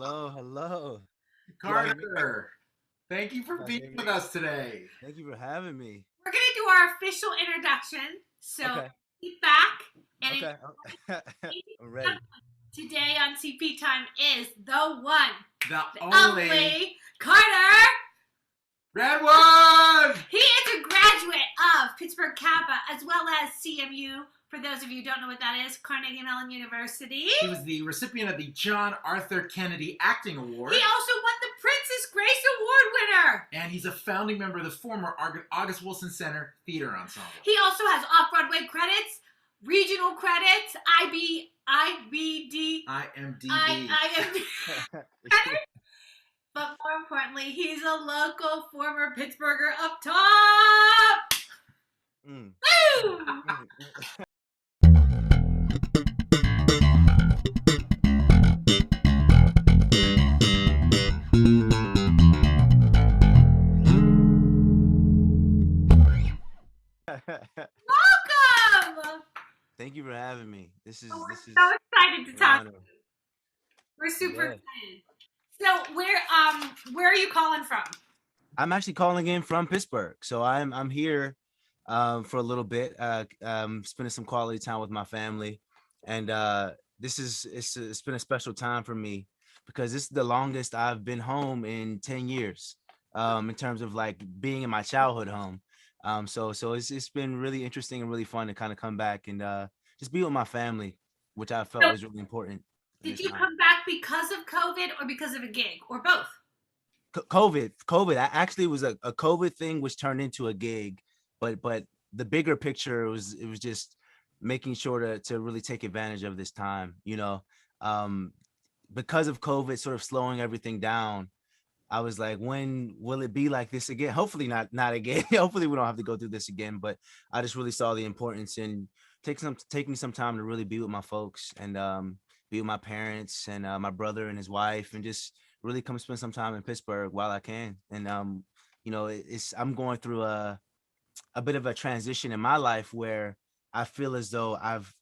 Hello, hello. Carter, thank you for You guys hear being me? with us today. Thank you for having me. We're going to do our official introduction. So Okay, sit back and okay. enjoy. I'm ready. Today on CP Time is the one, The the only only Carter. Redwood! He is a graduate of Pittsburgh CAPA as well as CMU. For those of you who don't know what that is, Carnegie Mellon University. He was the recipient of the John Arthur Kennedy Acting Award. He also won the Princess Grace Award winner. And he's a founding member of the former August Wilson Center Theater Ensemble. He also has Off-Broadway credits, regional credits, IMDB. But more importantly, he's a local former Pittsburgher up top. Mm. Woo! Welcome! Thank you for having me. This is We're this is so excited to an talk. honor. We're super Yeah. excited. So where are you calling from? I'm actually calling in from Pittsburgh, so I'm here for a little bit. Spending some quality time with my family, and it's been a special time for me because this is the longest I've been home in 10 years. In terms of like being in my childhood home. So it's been really interesting and really fun to kind of come back and just be with my family, which I felt was really important. Did you come back because of COVID or because of a gig or both? COVID actually was a COVID thing, which turned into a gig, but the bigger picture was just making sure to really take advantage of this time, because of COVID sort of slowing everything down. I was like, when will it be like this again? Hopefully not again. Hopefully we don't have to go through this again. But I just really saw the importance in taking some time to really be with my folks and be with my parents and my brother and his wife and just really come spend some time in Pittsburgh while I can. And I'm going through a bit of a transition in my life where I feel as though I've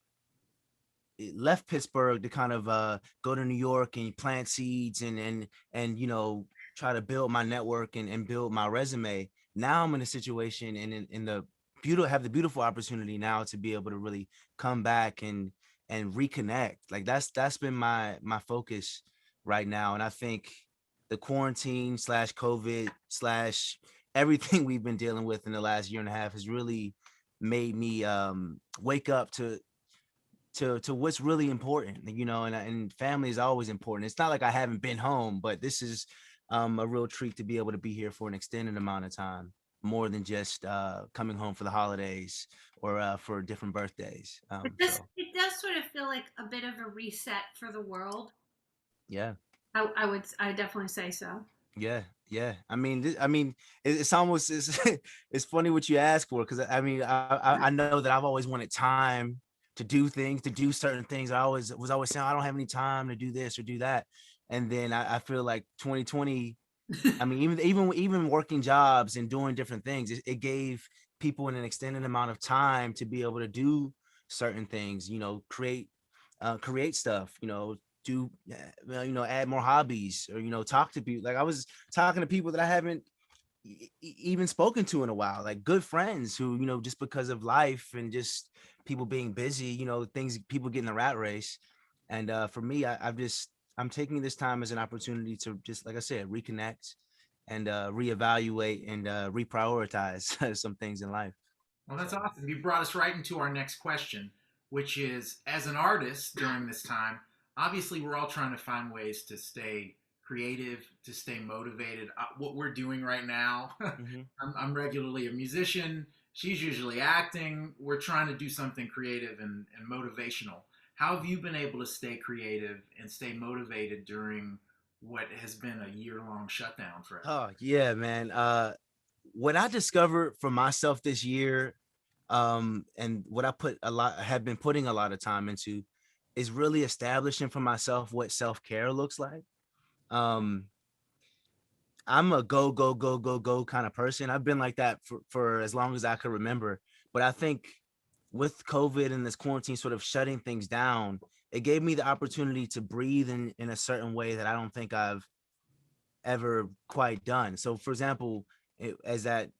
left Pittsburgh to kind of go to New York and plant seeds and try to build my network and build my resume. Now I'm in a situation and in the beautiful opportunity now to be able to really come back and reconnect. Like that's been my focus right now. And I think the quarantine / COVID / everything we've been dealing with in the last year and a half has really made me wake up to what's really important, and family is always important. It's not like I haven't been home, but this is a real treat to be able to be here for an extended amount of time, more than just coming home for the holidays or for different birthdays. It does sort of feel like a bit of a reset for the world. Yeah. I definitely say so. Yeah. I mean, it's almost it's funny what you ask for, because I know that I've always wanted time to do things, to do certain things. I was always saying I don't have any time to do this or do that, and then I feel like 2020. I mean, even working jobs and doing different things, it gave people an extended amount of time to be able to do certain things. Create stuff. Add more hobbies or talk to people. Like I was talking to people that I haven't even spoken to in a while, like good friends who just because of life and just people being busy, things, people get in the rat race. And for me, I'm taking this time as an opportunity to just, like I said, reconnect and reevaluate and reprioritize some things in life. Well, that's awesome. You brought us right into our next question, which is, as an artist during this time, obviously we're all trying to find ways to stay creative, to stay motivated. What we're doing right now, Mm-hmm. I'm regularly a musician. She's usually acting. We're trying to do something creative and motivational. How have you been able to stay creative and stay motivated during what has been a year-long shutdown for everyone? Oh yeah, man. What I discovered for myself this year, and what I have been putting a lot of time into, is really establishing for myself what self-care looks like. Um, I'm a go kind of person. I've been like that for as long as I could remember. But I think with COVID and this quarantine sort of shutting things down, it gave me the opportunity to breathe in a certain way that I don't think I've ever quite done. So for example, as that,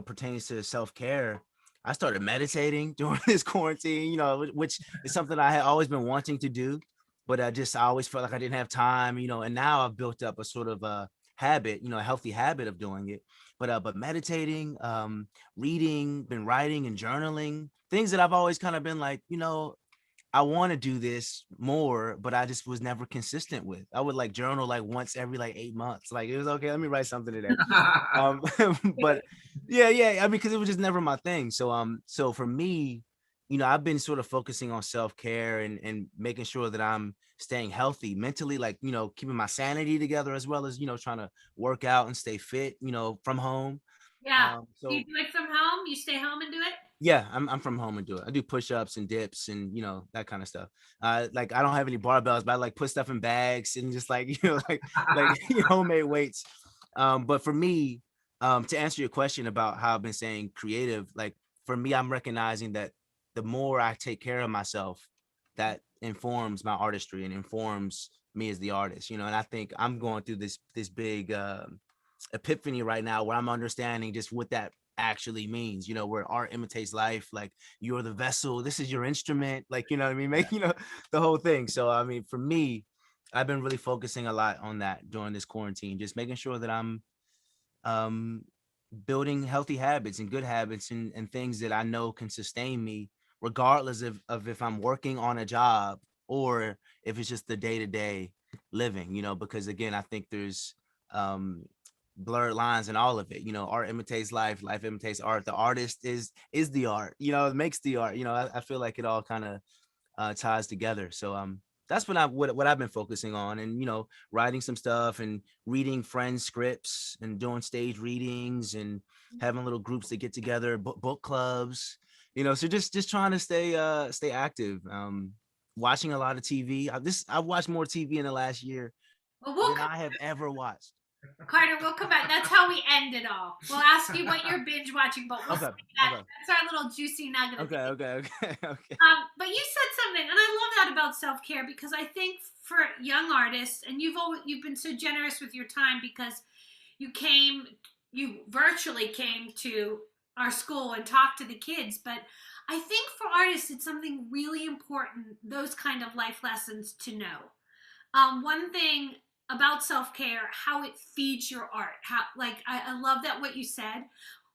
pertains to self-care, I started meditating during this quarantine, which is something I had always been wanting to do, but I always felt like I didn't have time, and now I've built up a sort of a habit, a healthy habit of doing it. But meditating, reading, been writing and journaling, things that I've always kind of been like, I want to do this more, but I just was never consistent with. I would like journal like once every like 8 months. Like it was okay, let me write something today. But yeah. I mean, because it was just never my thing. So for me, I've been sort of focusing on self-care and making sure that I'm staying healthy mentally, like, keeping my sanity together, as well as, trying to work out and stay fit, from home. Yeah. Do you So do it from home? You stay home and do it? yeah, I'm from home and do it. I do push-ups and dips and that kind of stuff. Like I don't have any barbells, but I like put stuff in bags and just like like homemade weights. But for me, to answer your question about how I've been saying creative, like for me, I'm recognizing that the more I take care of myself, that informs my artistry and informs me as the artist. And I think I'm going through this big epiphany right now where I'm understanding just what that actually means, where art imitates life, like you're the vessel, this is your instrument, like, what I mean, make, the whole thing. So I mean, for me, I've been really focusing a lot on that during this quarantine, just making sure that I'm um building healthy habits and good habits and things that I know can sustain me regardless of if I'm working on a job or if it's just the day-to-day living, because again, I think there's um blurred lines in all of it. Art imitates life, life imitates art. The artist is the art, it makes the art. I feel like it all kind of ties together. So that's what I've been focusing on, and writing some stuff and reading friends scripts and doing stage readings and having little groups that get together, book clubs, so just trying to stay active. Watching a lot of TV. I've watched more TV in the last year Well, than I have ever watched. Carter, we'll come back. That's how we end it all. We'll ask you what you're binge watching, but we'll Okay. say that. Okay. That's our little juicy nugget. Okay. But you said something, and I love that about self care, because I think for young artists, and you've been so generous with your time, because you virtually came to our school and talked to the kids. But I think for artists, it's something really important, those kind of life lessons to know. One thing about self-care, how it feeds your art. How, like, I love that what you said.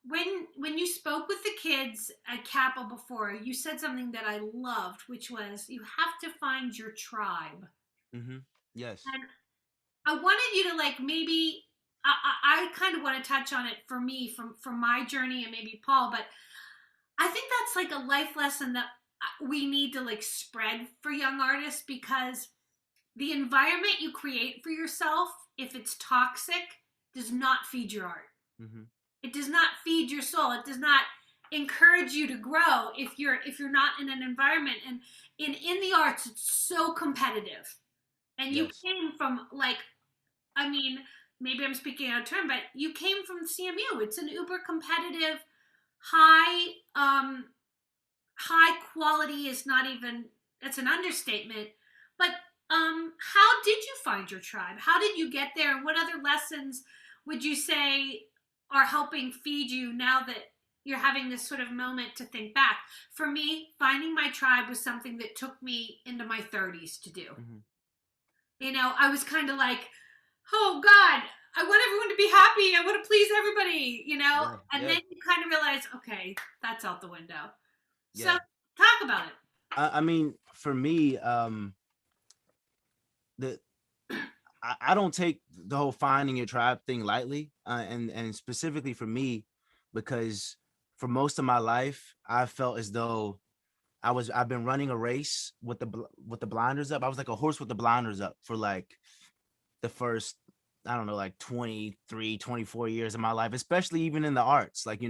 When you spoke with the kids at CAPA before, you said something that I loved, which was you have to find your tribe. Mm-hmm. Yes. And I wanted you to, like, maybe I kind of want to touch on it for me from my journey, and maybe Paul, but I think that's like a life lesson that we need to like spread for young artists, because the environment you create for yourself, if it's toxic, does not feed your art. Mm-hmm. It does not feed your soul. It does not encourage you to grow if you're not in an environment. And in the arts, it's so competitive. And you Yes. came from, like, I mean, maybe I'm speaking out of turn, but you came from CMU. It's an uber competitive, high high quality is not even, that's an understatement. But how did you find your tribe? How did you get there? And what other lessons would you say are helping feed you now that you're having this sort of moment to think back? For me, finding my tribe was something that took me into my 30s to do. Mm-hmm. I was kind of like, oh God, I want everyone to be happy. I want to please everybody, and Yeah. then you kind of realize, okay, that's out the window. So Yeah. talk about it. I mean, for me, the I don't take the whole finding your tribe thing lightly, and specifically for me, because for most of my life, I felt as though I've been running a race with the blinders up. I was like a horse with the blinders up for like the first, I don't know, like 23, 24 years of my life, especially even in the arts. Like,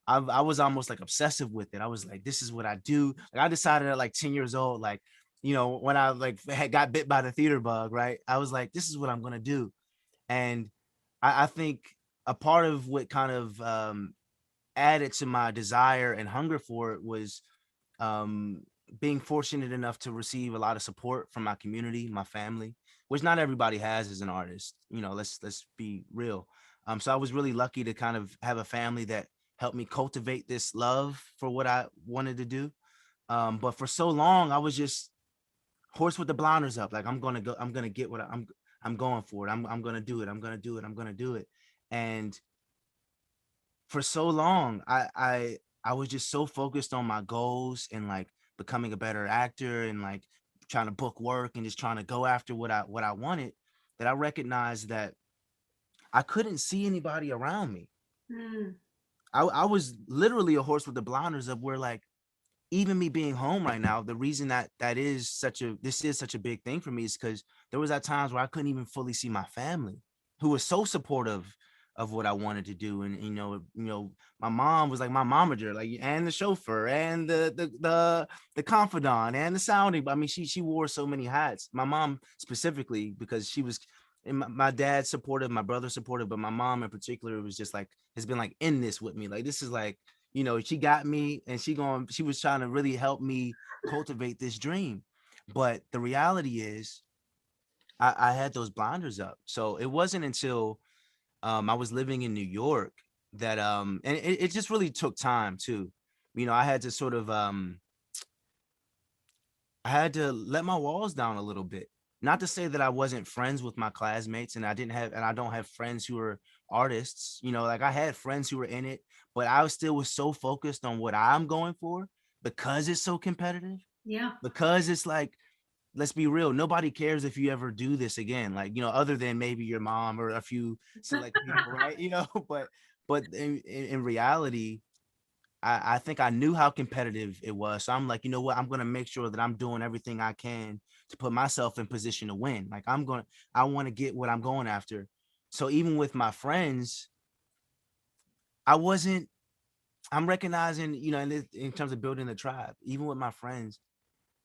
I was almost like obsessive with it. I was like, this is what I do. Like I decided at like 10 years old, like, when I like got bit by the theater bug, right? I was like, this is what I'm going to do. And I think a part of what kind of added to my desire and hunger for it was um, being fortunate enough to receive a lot of support from my community, my family, which not everybody has as an artist. You know, let's be real. So I was really lucky to kind of have a family that helped me cultivate this love for what I wanted to do. But for so long, I was just horse with the blinders up. Like, I'm gonna go, I'm gonna get what I'm going for it. I'm gonna do it. I'm gonna do it. I'm gonna do it. And for so long, I was just so focused on my goals and like becoming a better actor and like trying to book work and just trying to go after what I wanted, that I recognized that I couldn't see anybody around me. Mm. I was literally a horse with the blinders of where, like, even me being home right now, the reason that this is such a big thing for me is because there was at times where I couldn't even fully see my family, who was so supportive of what I wanted to do. And my mom was like my momager, like, and the chauffeur and the confidant and the sounding. I mean, she wore so many hats. My mom specifically, because she was, and my dad supportive, my brother supportive, but my mom in particular was just like, has been like in this with me. Like, this is like, she got me, and she was trying to really help me cultivate this dream. But the reality is, I had those blinders up. So it wasn't until I was living in New York that and it just really took time too. I had to sort of I had to let my walls down a little bit. Not to say that I wasn't friends with my classmates, and I don't have friends who are artists. Like, I had friends who were in it, but I still was so focused on what I'm going for, because it's so competitive, Yeah. because it's like, let's be real, nobody cares if you ever do this again, like, other than maybe your mom or a few select people, right? But in reality, I think I knew how competitive it was. So I'm like, you know what? I'm going to make sure that I'm doing everything I can to put myself in position to win. Like, I want to get what I'm going after. So even with my friends, I wasn't, I'm recognizing, in terms of building the tribe, even with my friends,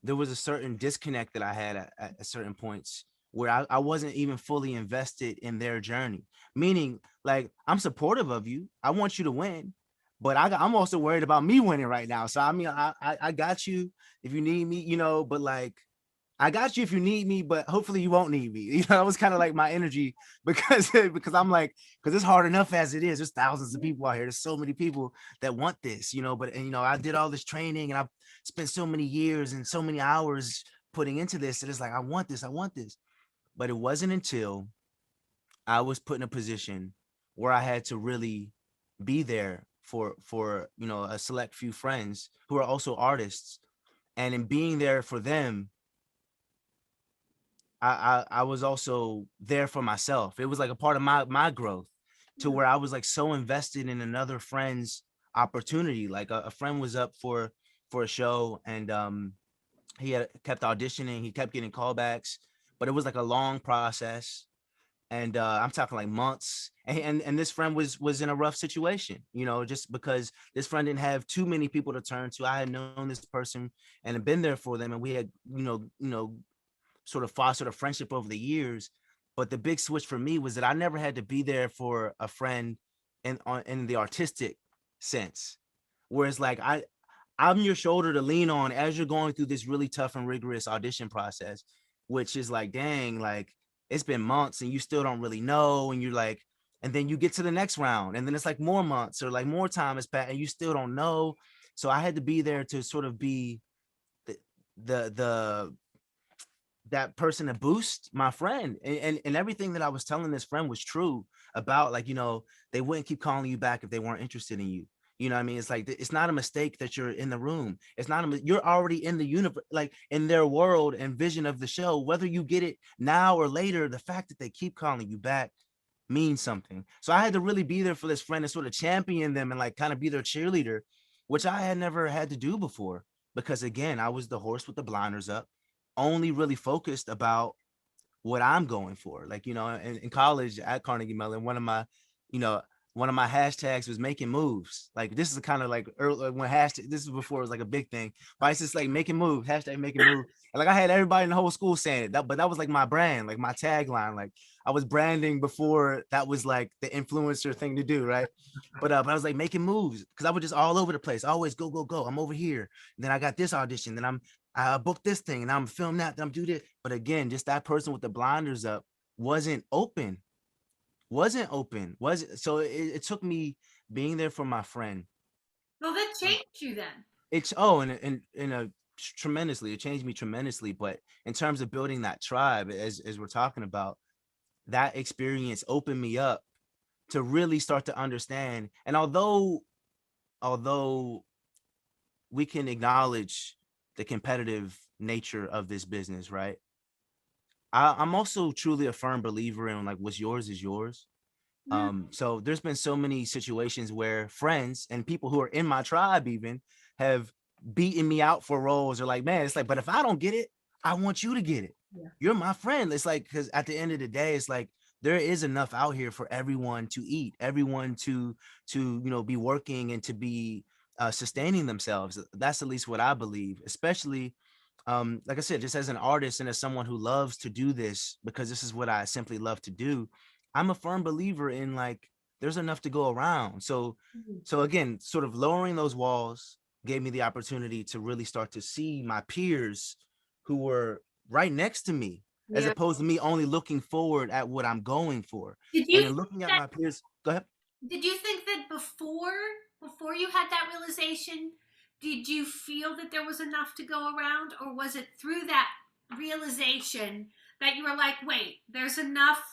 there was a certain disconnect that I had at certain points where I wasn't even fully invested in their journey. Meaning, like, I'm supportive of you. I want you to win, but I'm also worried about me winning right now. So I mean, I got you if you need me, but like, I got you if you need me, but hopefully you won't need me. That was kind of like my energy, because I'm like, because it's hard enough as it is. There's thousands of people out here. There's so many people that want this, but I did all this training, and I've spent so many years and so many hours putting into this. And it's like, I want this, I want this. But it wasn't until I was put in a position where I had to really be there for a select few friends who are also artists. And in being there for them, I was also there for myself. It was like a part of my growth, to where I was like so invested in another friend's opportunity. Like, a friend was up for a show, and he had kept auditioning, he kept getting callbacks, but it was like a long process. And I'm talking like months. And this friend was in a rough situation, just because this friend didn't have too many people to turn to. I had known this person and had been there for them, and we had sort of fostered a friendship over the years. But the big switch for me was that I never had to be there for a friend in the artistic sense. Whereas, like, I'm your shoulder to lean on as you're going through this really tough and rigorous audition process, which is like, dang, like, it's been months and you still don't really know. And you're like, and then you get to the next round, and then it's like more months or like more time has passed and you still don't know. So I had to be there to sort of be the that person to boost my friend. And everything that I was telling this friend was true about, like, they wouldn't keep calling you back if they weren't interested in you. You know what I mean? It's like, it's not a mistake that you're in the room. It's not you're already in the universe, like in their world and vision of the show. Whether you get it now or later, the fact that they keep calling you back means something. So I had to really be there for this friend and sort of champion them and like kind of be their cheerleader, which I had never had to do before. Because again, I was the horse with the blinders up, only really focused about what I'm going for. Like, in college at Carnegie Mellon, one of my, you know, one of my hashtags was making moves. Like this is kind of like early when hashtag, this is before it was like a big thing. But it's just like making moves, hashtag making move. And like I had everybody in the whole school saying it. But that was like my brand, like my tagline. Like I was branding before that was like the influencer thing to do, right? But I was like making moves because I was just all over the place. Always go, go, go. I'm over here. And then I got this audition. Then I booked this thing and I'm film that. Then I'm do this. But again, just that person with the blinders up wasn't open. So it took me being there for my friend. Well, that changed you then. It's and in a tremendously, it changed me tremendously. But in terms of building that tribe, as we're talking about, that experience opened me up to really start to understand. And although we can acknowledge the competitive nature of this business, right? I'm also truly a firm believer in like what's yours is yours. So there's been so many situations where friends and people who are in my tribe even have beaten me out for roles, or like, man, it's like, but if I don't get it, I want you to get it. Yeah. You're my friend. It's like, because at the end of the day, it's like there is enough out here for everyone to eat, everyone to be working and to be sustaining themselves. That's at least what I believe, especially like I said, just as an artist and as someone who loves to do this, because this is what I simply love to do. I'm a firm believer in like there's enough to go around. So again, sort of lowering those walls gave me the opportunity to really start to see my peers who were right next to me, as opposed to me only looking forward at what I'm going for. And then looking at my peers. Go ahead. Did you think that before you had that realization, did you feel that there was enough to go around, or was it through that realization that you were like, wait, there's enough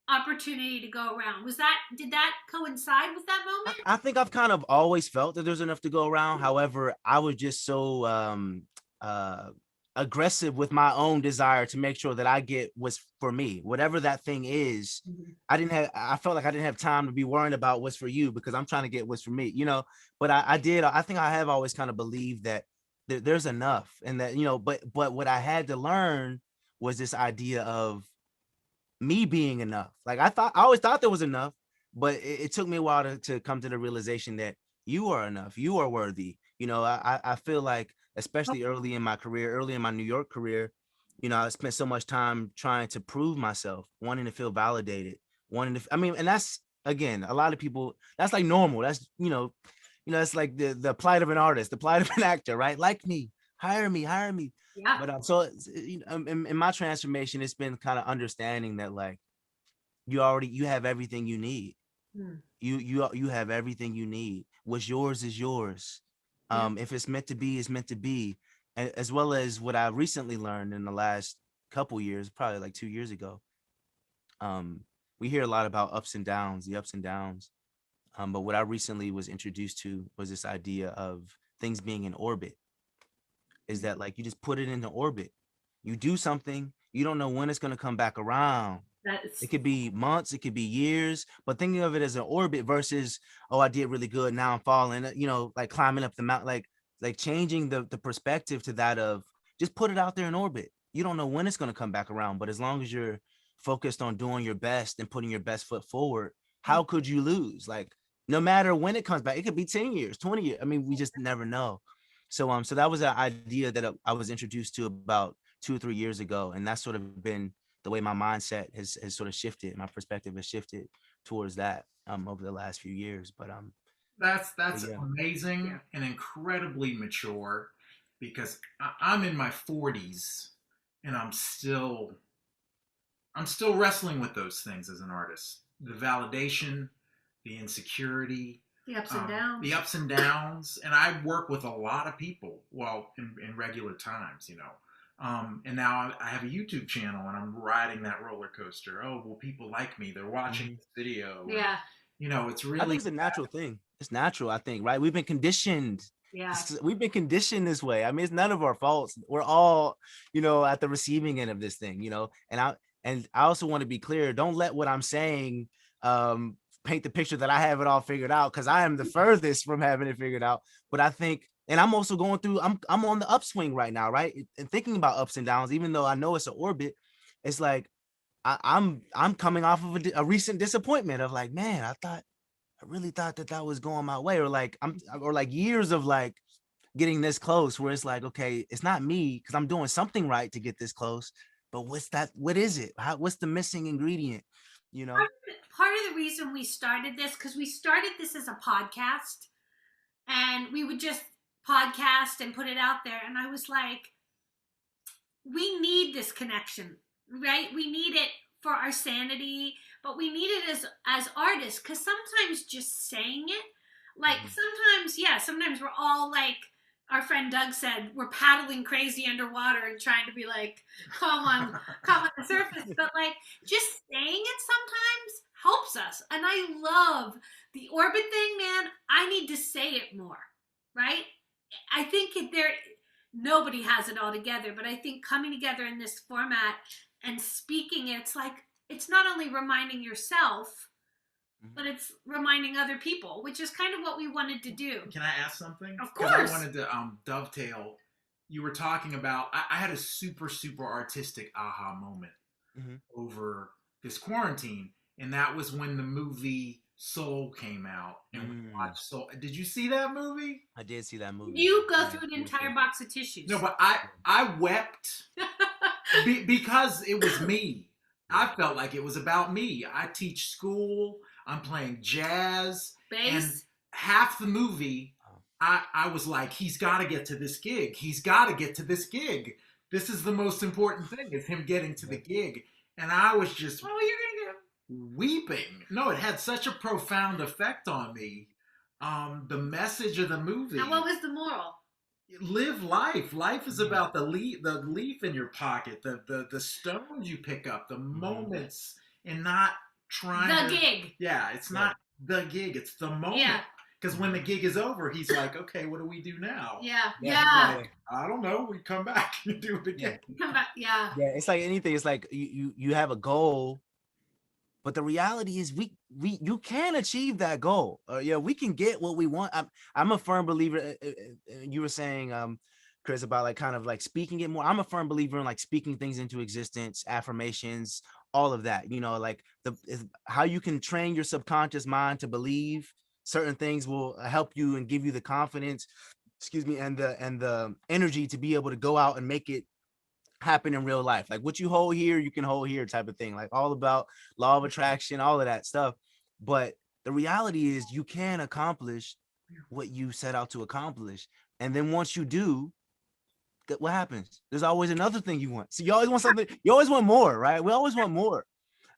opportunity to go around? Did that coincide with that moment? I think I've kind of always felt that there's enough to go around. However, I was just so aggressive with my own desire to make sure that I get what's for me, whatever that thing is. I felt like I didn't have time to be worrying about what's for you, because I'm trying to get what's for me, but I think I have always kind of believed that there's enough, and that, but what I had to learn was this idea of me being enough. Like I always thought there was enough, but it took me a while to come to the realization that you are enough, you are worthy. I feel like, especially early in my career, early in my New York career, I spent so much time trying to prove myself, wanting to feel validated, and that's, again, a lot of people, that's like normal. That's, it's like the plight of an artist, the plight of an actor, right? Like me, hire me. Yeah. But so in my transformation, it's been kind of understanding that like you have everything you need. You have everything you need. What's yours is yours. If it's meant to be, it's meant to be. As well as what I recently learned in the last couple years, probably like 2 years ago. We hear a lot about the ups and downs. But what I recently was introduced to was this idea of things being in orbit. Is that like you just put it into orbit. You do something, you don't know when it's going to come back around. It could be months, it could be years, but thinking of it as an orbit versus, oh, I did really good, now I'm falling, like climbing up the mountain, like changing the perspective to that of just put it out there in orbit. You don't know when it's going to come back around, but as long as you're focused on doing your best and putting your best foot forward, how could you lose? Like, no matter when it comes back, it could be 10 years, 20 years. I mean, we just never know. So that was an idea that I was introduced to about 2 or 3 years ago, and that's sort of been the way my mindset has sort of shifted. My perspective has shifted towards that over the last few years. But that's amazing and incredibly mature, because I'm in my 40s and I'm still wrestling with those things as an artist. The validation, the insecurity, the ups and downs. And I work with a lot of people, well, in regular times, and now I have a YouTube channel and I'm riding that roller coaster. Oh, well, people like me, they're watching this video. Yeah. And, it's really, I think it's a natural thing. It's natural, I think, right? We've been conditioned. Yeah. We've been conditioned this way. I mean, it's none of our faults. We're all, at the receiving end of this thing, and I also want to be clear. Don't let what I'm saying paint the picture that I have it all figured out, because I am the furthest from having it figured out. But I think, and I'm also going through, I'm on the upswing right now, right? And thinking about ups and downs, even though I know it's an orbit, it's like I'm coming off of a recent disappointment of like, man, I thought I really thought that was going my way, or like or like years of like getting this close where it's like, okay, it's not me because I'm doing something right to get this close, but what is it? What's the missing ingredient, you know? Part of the reason we started this, because we started this as a podcast, and we would just podcast and put it out there, and I was like, we need this connection, right? We need it for our sanity, but we need it as artists, because sometimes just saying it, like sometimes we're all like our friend Doug said, we're paddling crazy underwater and trying to be like calm on the surface, but like just saying it sometimes helps us. And I love the orbit thing, man. I need to say it more, right? I think nobody has it all together, but I think coming together in this format and speaking it, it's like, it's not only reminding yourself, but it's reminding other people, which is kind of what we wanted to do. Can I ask something? Of course. I wanted to dovetail. You were talking about, I had a super, super artistic aha moment over this quarantine. And that was when the movie Soul came out. And we watched Soul. Did you see that movie? I did see that movie. You go through an entire box of tissues. No, but I wept because it was me. I felt like it was about me. I teach school. I'm playing jazz. Bass. And half the movie, I was like, he's got to get to this gig. He's got to get to this gig. This is the most important thing, is him getting to the gig. And I was just weeping. No, it had such a profound effect on me. The message of the movie. And what was the moral? Live life. Life is about the leaf in your pocket, the stones you pick up, the moments, and not trying the gig. Yeah, it's not the gig, it's the moment. Yeah. Because when the gig is over, he's like, okay, what do we do now? Yeah. Like, I don't know. We come back and do it again. Come back. Yeah. Yeah, it's like anything. It's like you have a goal, but the reality is you can achieve that goal. We can get what we want. I'm a firm believer. You were saying, Chris, about like kind of like speaking it more. I'm a firm believer in like speaking things into existence, affirmations, all of that. You know, like how you can train your subconscious mind to believe certain things will help you and give you the confidence, and the energy to be able to go out and make it happen in real life. Like what you hold here, you can hold here type of thing, like all about law of attraction, all of that stuff. But the reality is you can accomplish what you set out to accomplish. And then once you do, what happens? There's always another thing you want. So you always want something, you always want more, right? We always want more.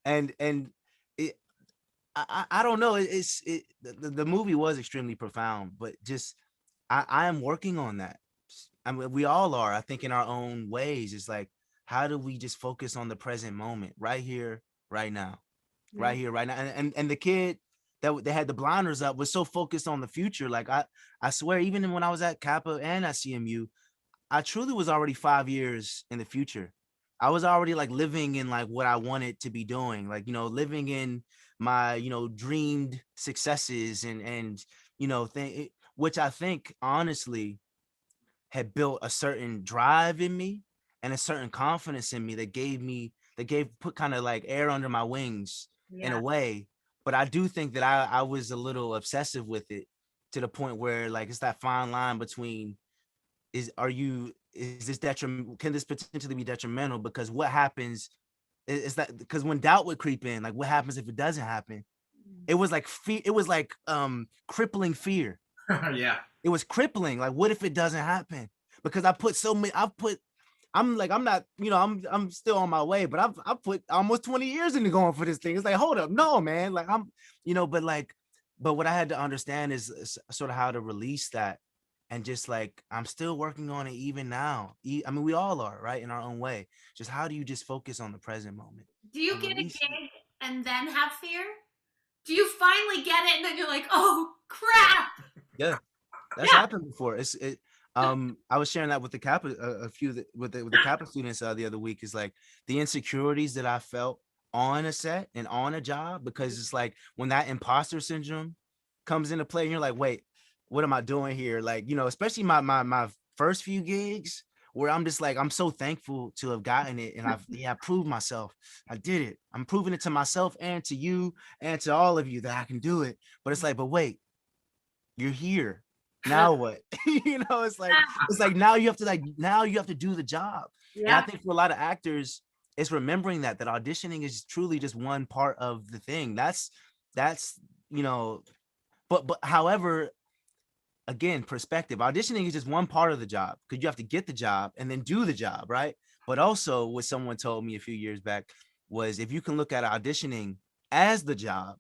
And it, I don't know. The movie was extremely profound, but just, I am working on that. I mean, we all are, I think, in our own ways. It's like, how do we just focus on the present moment, right here, right now, right here, right now? And the kid that they had the blinders up was so focused on the future. Like I swear, even when I was at CAPA and at CMU, I truly was already 5 years in the future. I was already like living in like what I wanted to be doing, like, living in my, dreamed successes and which I think honestly had built a certain drive in me and a certain confidence in me that put kind of like air under my wings in a way. But I do think that I was a little obsessive with it, to the point where like it's that fine line between can this potentially be detrimental? Because what happens is that, because when doubt would creep in, like what happens if it doesn't happen? It was like fear, it was like crippling fear. Yeah. It was crippling. Like, what if it doesn't happen? Because I'm not, I'm still on my way, but I've put almost 20 years into going for this thing. It's like, hold up, no, man. Like but what I had to understand is sort of how to release that. And just like, I'm still working on it even now. I mean, we all are, right? In our own way. Just how do you just focus on the present moment? Do you get a gig and then have fear? Do you finally get it and then you're like, oh crap? Yeah, that's happened before. I was sharing that with the CAPA, with the CAPA students the other week. Is like the insecurities that I felt on a set and on a job, because it's like when that imposter syndrome comes into play and you're like, wait, what am I doing here? Like, especially my first few gigs where I'm just like, I'm so thankful to have gotten it. And I proved myself. I did it. I'm proving it to myself and to you and to all of you that I can do it. But it's like, but wait, you're here. Now what? It's like now you have to do the job. And I Yeah. think for a lot of actors, it's remembering that auditioning is truly just one part of the thing. That's but however, again, perspective. Auditioning is just one part of the job, because you have to get the job and then do the job, right? But also, what someone told me a few years back was, if you can look at auditioning as the job,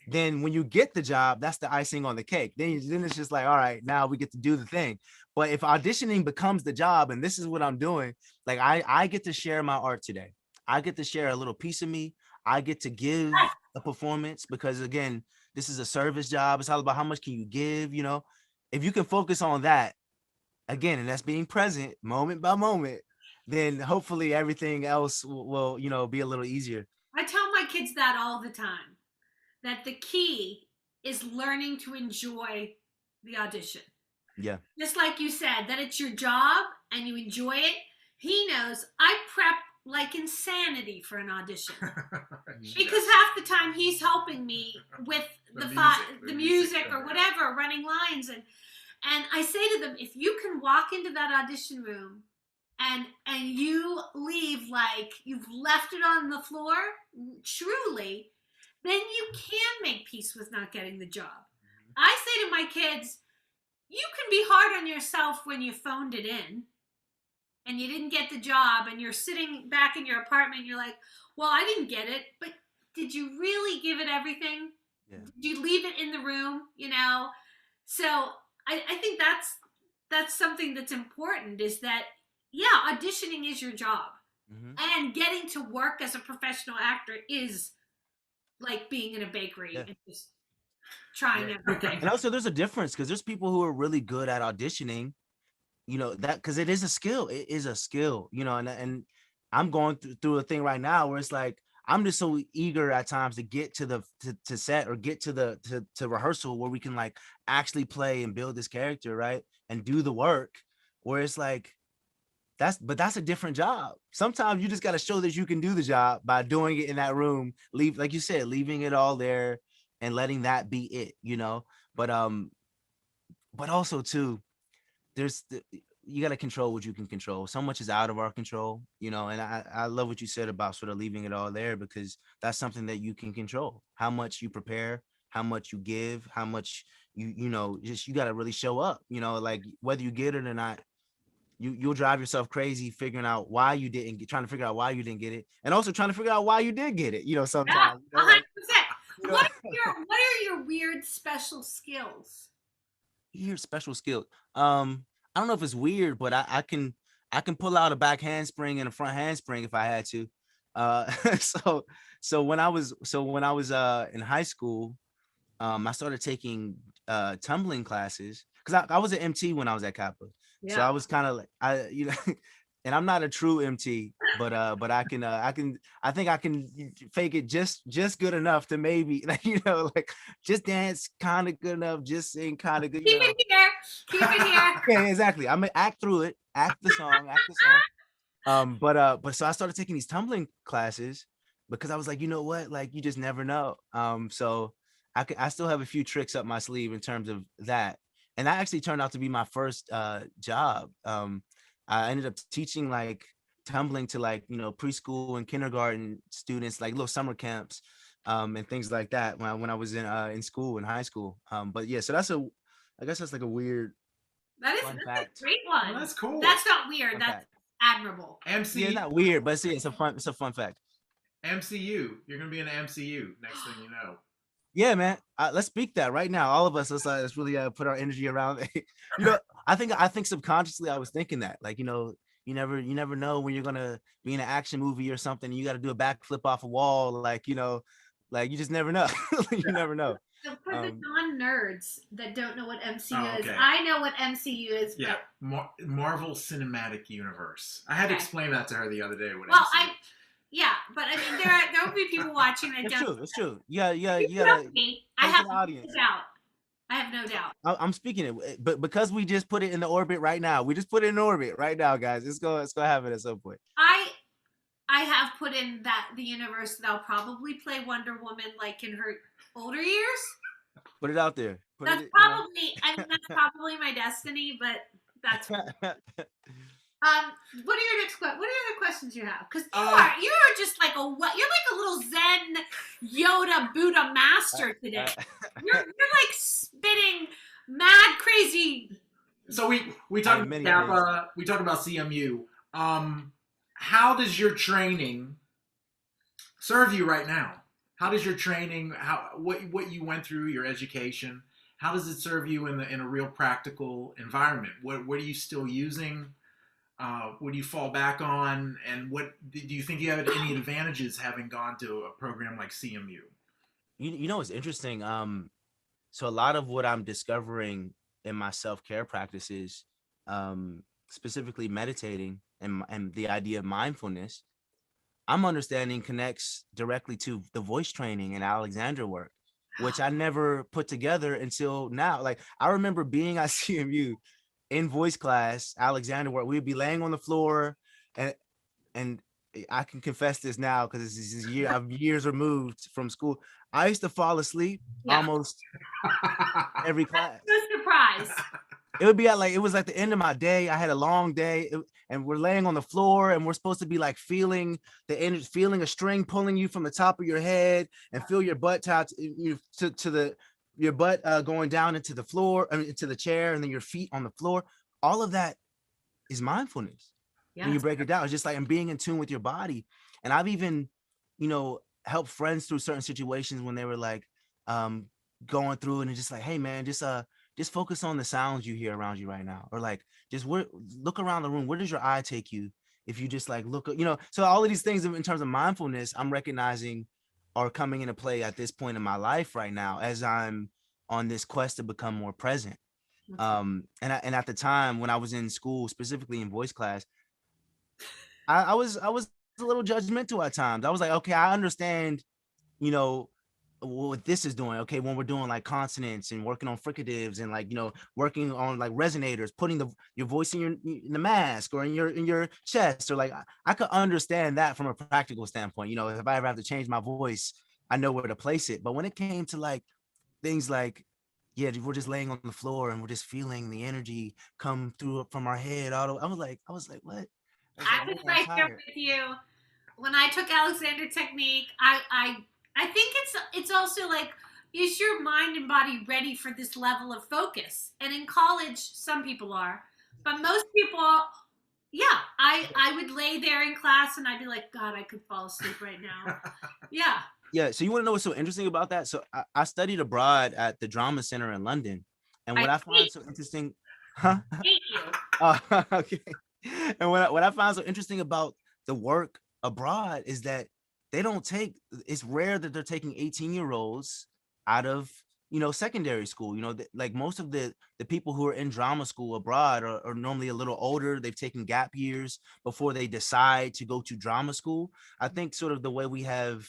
then when you get the job, that's the icing on the cake. Then it's just like, all right, now we get to do the thing. But if auditioning becomes the job, and this is what I'm doing, like I get to share my art today. I get to share a little piece of me. I get to give a performance, because again, this is a service job. It's all about how much can you give, If you can focus on that, again, and that's being present moment by moment, then hopefully everything else will be a little easier. I tell my kids that all the time, that the key is learning to enjoy the audition. Yeah. Just like you said, that it's your job and you enjoy it. He knows I prep like insanity for an audition. Because half the time he's helping me with the music or whatever, running lines. And I say to them, if you can walk into that audition room and you leave like you've left it on the floor, truly, then you can make peace with not getting the job. I say to my kids, you can be hard on yourself when you phoned it in and you didn't get the job and you're sitting back in your apartment and you're like, well, I didn't get it, but did you really give it everything? Yeah. Did you leave it in the room? So I think that's something that's important, is that, yeah, auditioning is your job. And getting to work as a professional actor is like being in a bakery and just trying everything. And also there's a difference, because there's people who are really good at auditioning, that, because it is a skill. It is a skill, and I'm going through a thing right now where it's like, I'm just so eager at times to get to to set, or get to rehearsal, where we can like actually play and build this character, right? And do the work, where it's like, that's a different job. Sometimes you just got to show that you can do the job by doing it in that room, like you said, leaving it all there and letting that be it, but also too, you got to control what you can control. So much is out of our control, and I love what you said about sort of leaving it all there, because that's something that you can control. How much you prepare, how much you give, how much you got to really show up, like whether you get it or not. You'll drive yourself crazy trying to figure out why you didn't get it, and also trying to figure out why you did get it, sometimes. Yeah, 100%. What are your weird special skills? Weird special skills. I don't know if it's weird, but I can pull out a back handspring and a front handspring if I had to. So when I was in high school, I started taking tumbling classes, because I was an MT when I was at CAPA. Yeah. So I was kind of like, and I'm not a true MT, but I think I can fake it just good enough to maybe, like, just dance kind of good enough, just sing kind of good. Keep it here. Yeah, exactly. I'm gonna act through it, act the song. But so I started taking these tumbling classes, because I was like, you know what, like, you just never know. So I still have a few tricks up my sleeve in terms of that. And that actually turned out to be my first job. I ended up teaching like tumbling to like, preschool and kindergarten students, like little summer camps and things like that when I was in school, in high school. But yeah, so I guess that's like a weird. That's a great one. Well, that's cool. That's not weird. That's admirable. MC. Yeah, not weird, but it's a fun fact. MCU. You're gonna be in the MCU next thing you know. Yeah, man. Let's speak that right now. All of us. Let's really put our energy around it. I think subconsciously I was thinking that, like, you never know when you're gonna be in an action movie or something. And you got to do a backflip off a wall, like, like you just never know. You never know. So for the non-nerds that don't know what MCU is, I know what MCU is. Yeah, Marvel Cinematic Universe. I had to explain that to her the other day. Yeah, but I mean, there will be people watching that don't. It's true. Yeah. You gotta. I have to audience it out. I have no doubt. I'm speaking it, but because we just put it in the orbit right now, we just put it in orbit right now, guys. Let's go have it at some point. I have put in that the universe that I'll probably play Wonder Woman like in her older years. Put it out there. That's probably, I mean, that's probably my destiny, but that's. What are your next what are your other questions you have? Because you're just like you're like a little Zen Yoda Buddha master today. You're like spitting mad crazy. So we talked about CAPA, we talked about CMU. How does your training serve you right now? How does your training, what you went through, your education, how does it serve you in a real practical environment? What are you still using? What do you fall back on? And what do you think you have any advantages having gone to a program like CMU? You know, it's interesting. So a lot of what I'm discovering in my self-care practices, specifically meditating and the idea of mindfulness, I'm understanding connects directly to the voice training and Alexander work, which I never put together until now. Like, I remember being at CMU in voice class, Alexander work, we'd be laying on the floor, and I can confess this now because this is I'm years removed from school. I used to fall asleep almost every class. No surprise. It would be it was like the end of my day. I had a long day, and we're laying on the floor, and we're supposed to be like feeling the energy, feeling a string pulling you from the top of your head, and feel your butt to your butt going down into the floor, into the chair, and then your feet on the floor. All of that is mindfulness. When you break it down, it's just like, I'm being in tune with your body. And I've even, helped friends through certain situations when they were like going through, and it's just like, hey man, just focus on the sounds you hear around you right now, or like just look around the room. Where does your eye take you? If you just like look, so all of these things in terms of mindfulness, I'm recognizing are coming into play at this point in my life right now as I'm on this quest to become more present. And at the time when I was in school, specifically in voice class, I was a little judgmental at times. I was like, okay, I understand, what this is doing. Okay, when we're doing like consonants and working on fricatives and like, working on like resonators, putting your voice in the mask or in your chest, or like I could understand that from a practical standpoint. If I ever have to change my voice, I know where to place it. But when it came to like things like, yeah, we're just laying on the floor and we're just feeling the energy come through from our head. I was like, what? I was right there with you. When I took Alexander Technique, I think it's also like, is your mind and body ready for this level of focus? And in college, some people are, but most people, I would lay there in class and I'd be like, God, I could fall asleep right now. Yeah. Yeah. So you want to know what's so interesting about that? So I studied abroad at the Drama Center in London, and what I find so interesting, I hate you. Okay. And what I found so interesting about the work abroad is that they don't it's rare that they're taking 18-year-olds out of, secondary school. Like most of the people who are in drama school abroad are normally a little older. They've taken gap years before they decide to go to drama school. I think sort of the way we have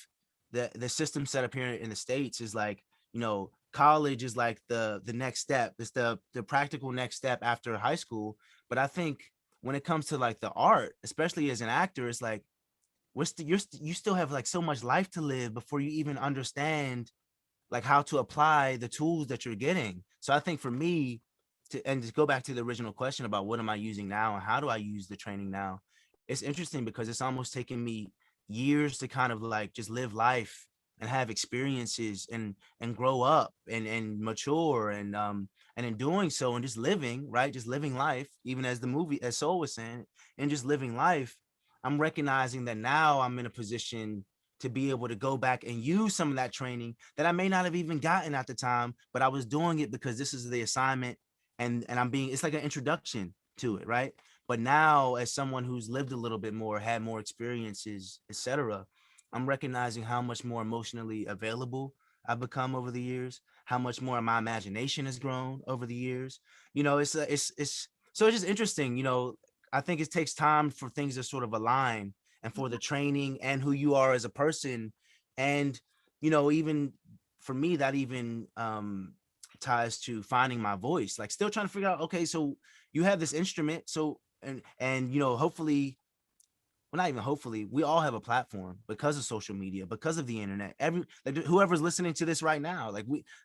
the system set up here in the States is like, college is like the next step. It's the practical next step after high school. But I think when it comes to like the art, especially as an actor, it's like you still have like so much life to live before you even understand like how to apply the tools that you're getting. So I think for me, to go back to the original question about what am I using now and how do I use the training now, it's interesting because it's almost taken me years to kind of like just live life and have experiences and grow up and mature, and in doing so and just living, right, just living life, even as the movie, as Soul was saying, and just living life, I'm recognizing that now I'm in a position to be able to go back and use some of that training that I may not have even gotten at the time, but I was doing it because this is the assignment, and it's like an introduction to it, right? But now, as someone who's lived a little bit more, had more experiences, etc., I'm recognizing how much more emotionally available I've become over the years, how much more my imagination has grown over the years. It's so it's just interesting. I think it takes time for things to sort of align, and for the training and who you are as a person. And, even for me, that even ties to finding my voice, like still trying to figure out, okay, so you have this instrument, so and you know, hopefully, well, not even hopefully, we all have a platform because of social media, because of the internet. Every like whoever's listening to this right now,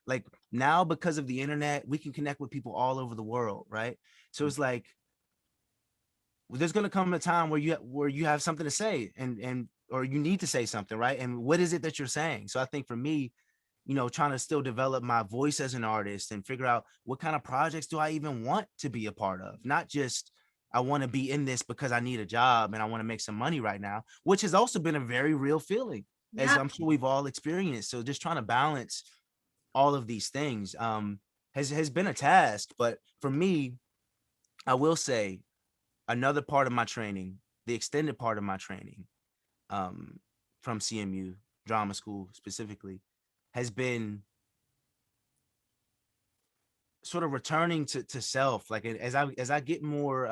like now because of the internet, we can connect with people all over the world, right? So it's like there's gonna come a time where you have something to say and or you need to say something, right? And what is it that you're saying? So I think for me, you know, trying to still develop my voice as an artist and figure out what kind of projects do I even want to be a part of, not just I want to be in this because I need a job and I want to make some money right now, which has also been a very real feeling, as Yeah. I'm sure we've all experienced. So just trying to balance all of these things has been a task. But for me, I will say another part of my training, the extended part of my training, um, from CMU drama school specifically, has been sort of returning to self. Like as I get more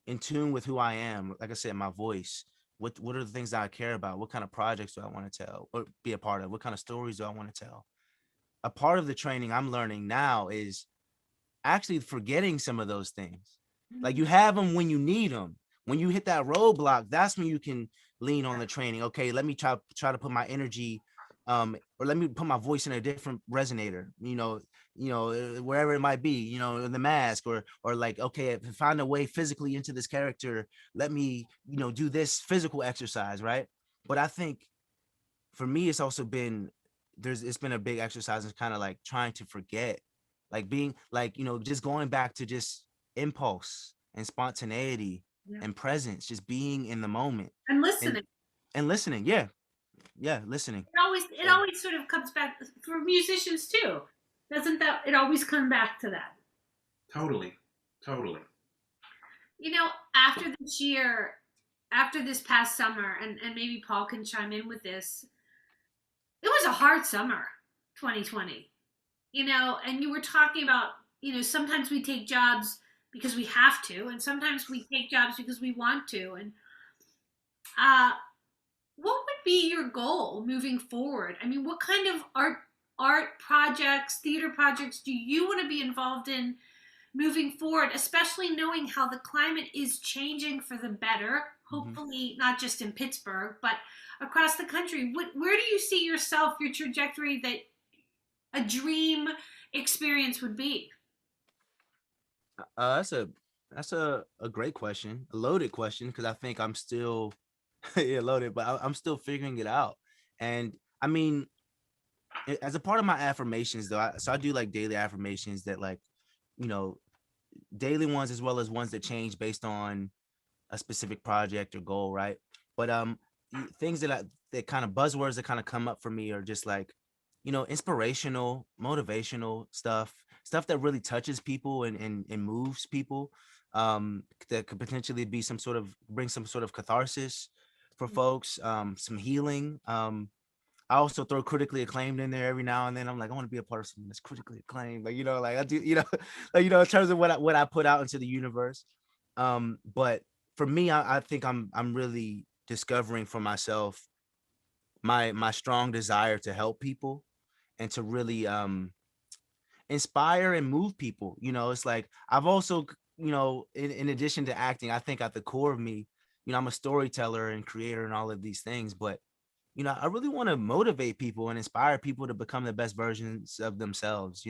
in tune with who I am, like I said, my voice. What are the things that I care about? What kind of projects do I want to tell or be a part of? What kind of stories do I want to tell? A part of the training I'm learning now is actually forgetting some of those things. Like you have them when you need them. When you hit that roadblock, that's when you can lean on the training. Okay, let me try to put my energy, or let me put my voice in a different resonator. Wherever it might be. The mask, or like, okay, if I find a way physically into this character, let me do this physical exercise, right? But I think for me, it's also been it's been a big exercise in kind of like trying to forget, like being like, just going back to just impulse and spontaneity Yeah. and presence, just being in the moment And and listening. listening. Yeah, listening. It So always sort of comes back for musicians too. Doesn't that it always come back to that? Totally, totally. After this year, after this past summer, and maybe Paul can chime in with this, it was a hard summer, 2020. And you were talking about, sometimes we take jobs because we have to, and sometimes we take jobs because we want to. And uh, what would be your goal moving forward? I mean, what kind of art projects, theater projects do you want to be involved in moving forward, especially knowing how the climate is changing for the better, hopefully not just in Pittsburgh, but across the country? Where do you see yourself, your trajectory, that a dream experience would be? that's a great question, a loaded question, because I think I'm still yeah, loaded, but I'm still figuring it out. And I mean, as a part of my affirmations, though, so I do like daily affirmations that, like, you know, daily ones as well as ones that change based on a specific project or goal, right? But things that kind of buzzwords that kind of come up for me are just like, inspirational, motivational stuff that really touches people and moves people. That could potentially be bring some sort of catharsis for folks, some healing. I also throw critically acclaimed in there every now and then. I'm like, I want to be a part of something that's critically acclaimed. Like, like I do, like, in terms of what I put out into the universe. But for me, I think I'm really discovering for myself my strong desire to help people and to really inspire and move people. It's like I've also, in addition to acting, I think at the core of me, I'm a storyteller and creator and all of these things, but I really want to motivate people and inspire people to become the best versions of themselves,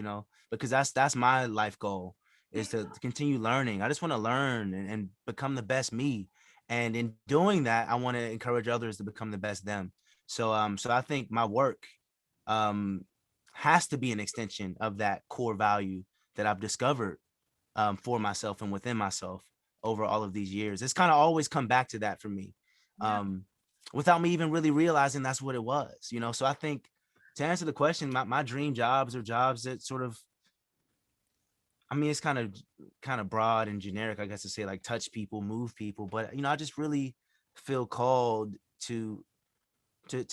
because that's my life goal, is to continue learning. I just want to learn and become the best me. And in doing that, I want to encourage others to become the best them. So I think my work um has to be an extension of that core value that I've discovered for myself and within myself over all of these years. It's kind of always come back to that for me. Yeah. Without me even really realizing that's what it was. So I think, to answer the question, my dream jobs are jobs that sort of, I mean, it's kind of broad and generic, I guess, to say like touch people, move people, but I just really feel called to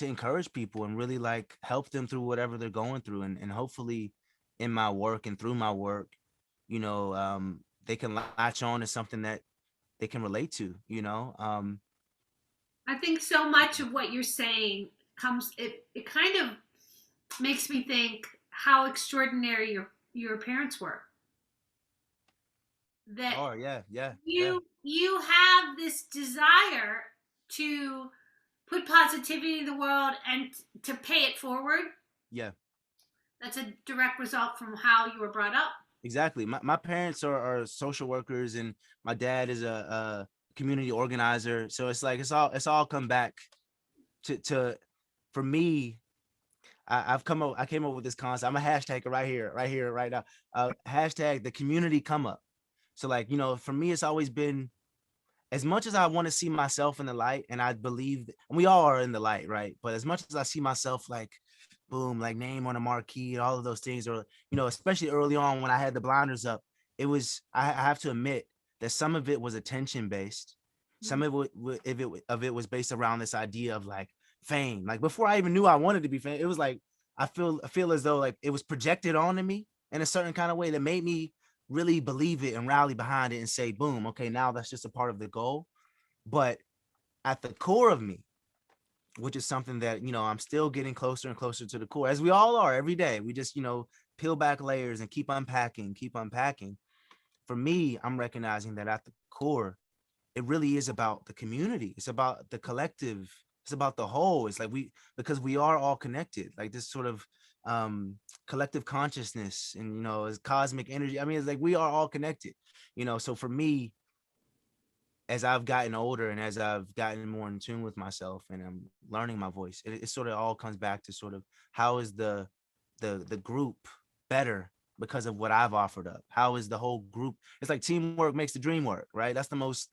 encourage people and really like help them through whatever they're going through, and hopefully in my work and through my work, they can latch on to something that they can relate to. I think so much of what you're saying it kind of makes me think how extraordinary your parents were. That Oh yeah. you have this desire to put positivity in the world and to pay it forward. Yeah. That's a direct result from how you were brought up. Exactly. My parents are social workers, and my dad is a community organizer. So it's like it's all come back to for me. I came up with this concept. I'm a hashtag right here, right now. Hashtag the community come up. So like, for me, it's always been, as much as I want to see myself in the light, and I believe and we all are in the light, right? But as much as I see myself like, boom, like name on a marquee and all of those things, or especially early on when I had the blinders up, I have to admit that some of it was attention based. Some of it was based around this idea of like fame. Like before I even knew I wanted to be famous, it was like I feel as though like it was projected onto me in a certain kind of way that made me really believe it and rally behind it and say, boom, okay, now that's just a part of the goal. But at the core of me, which is something that, I'm still getting closer and closer to the core, as we all are every day. We just, peel back layers and keep unpacking. For me, I'm recognizing that at the core, it really is about the community. It's about the collective. It's about the whole. It's like because we are all connected, like this sort of collective consciousness and, as cosmic energy. I mean, it's like we are all connected, so for me, as I've gotten older and as I've gotten more in tune with myself and I'm learning my voice, it sort of all comes back to sort of how is the group better because of what I've offered up? How is the whole group? It's like teamwork makes the dream work, right? That's the most,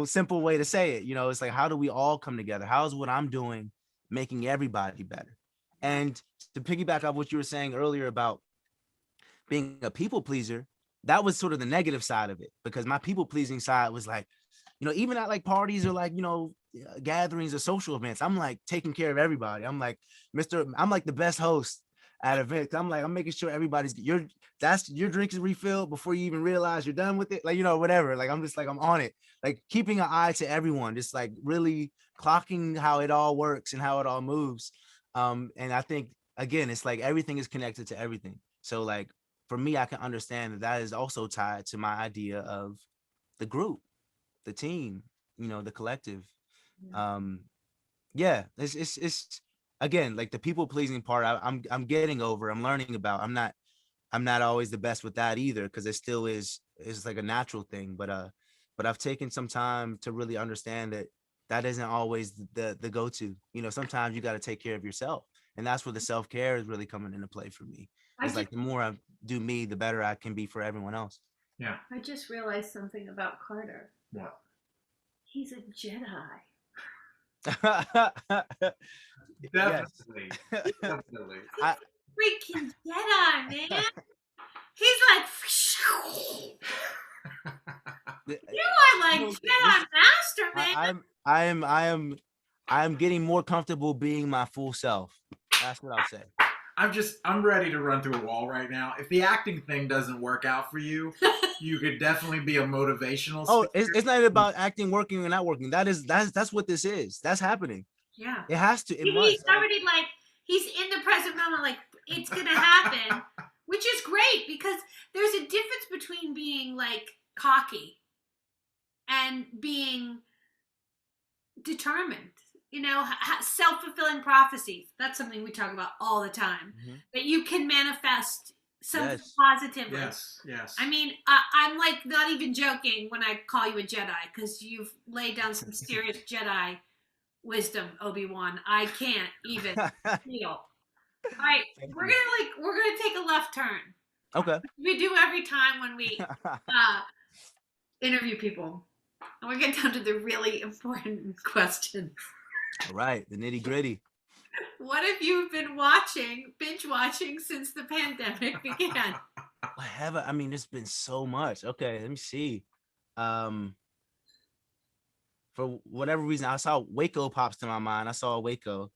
simple way to say it. It's like, how do we all come together? How is what I'm doing making everybody better? And to piggyback off what you were saying earlier about being a people pleaser, that was sort of the negative side of it, because my people pleasing side was like, even at like parties or like, gatherings or social events, I'm like taking care of everybody. I'm like I'm like the best host at events. I'm making sure everybody's your drink is refilled before you even realize you're done with it. Like, whatever. Like, I'm just like, I'm on it, like keeping an eye to everyone, just like really clocking how it all works and how it all moves. And I think, again, it's like everything is connected to everything. So like, for me, I can understand that is also tied to my idea of the group, the team, the collective. Yeah, it's again, like the people pleasing part. I'm getting over. I'm learning about. I'm not always the best with that either, because it still is. It's like a natural thing. But I've taken some time to really understand that isn't always the go-to. Sometimes you got to take care of yourself, and that's where the self-care is really coming into play for me. It's like the more I do me, the better I can be for everyone else. Yeah. I just realized something about Carter. What? He's a Jedi. Definitely. Definitely. Freaking Jedi, man. He's like, you are like Jedi master, man. I'm getting more comfortable being my full self. That's what I'll say. I'm ready to run through a wall right now. If the acting thing doesn't work out for you, you could definitely be a motivational speaker. It's not even about acting working or not working. That's what this is. That's happening. Yeah. It has to. He's already like, he's in the present moment, like it's gonna happen, which is great, because there's a difference between being like cocky and being determined. Self-fulfilling prophecies. That's something we talk about all the time. Mm-hmm. That you can manifest something positively. Yes. I mean, I'm like not even joking when I call you a Jedi, because you've laid down some serious Jedi wisdom, Obi-Wan. I can't even feel. All right, we're gonna take a left turn. Okay. We do every time when we interview people, and we're getting down to the really important question. All right, the nitty gritty. What have you been binge watching since the pandemic began? What have I mean, there's been so much. Okay, let me see. For whatever reason, I saw Waco pops to my mind. I saw Waco.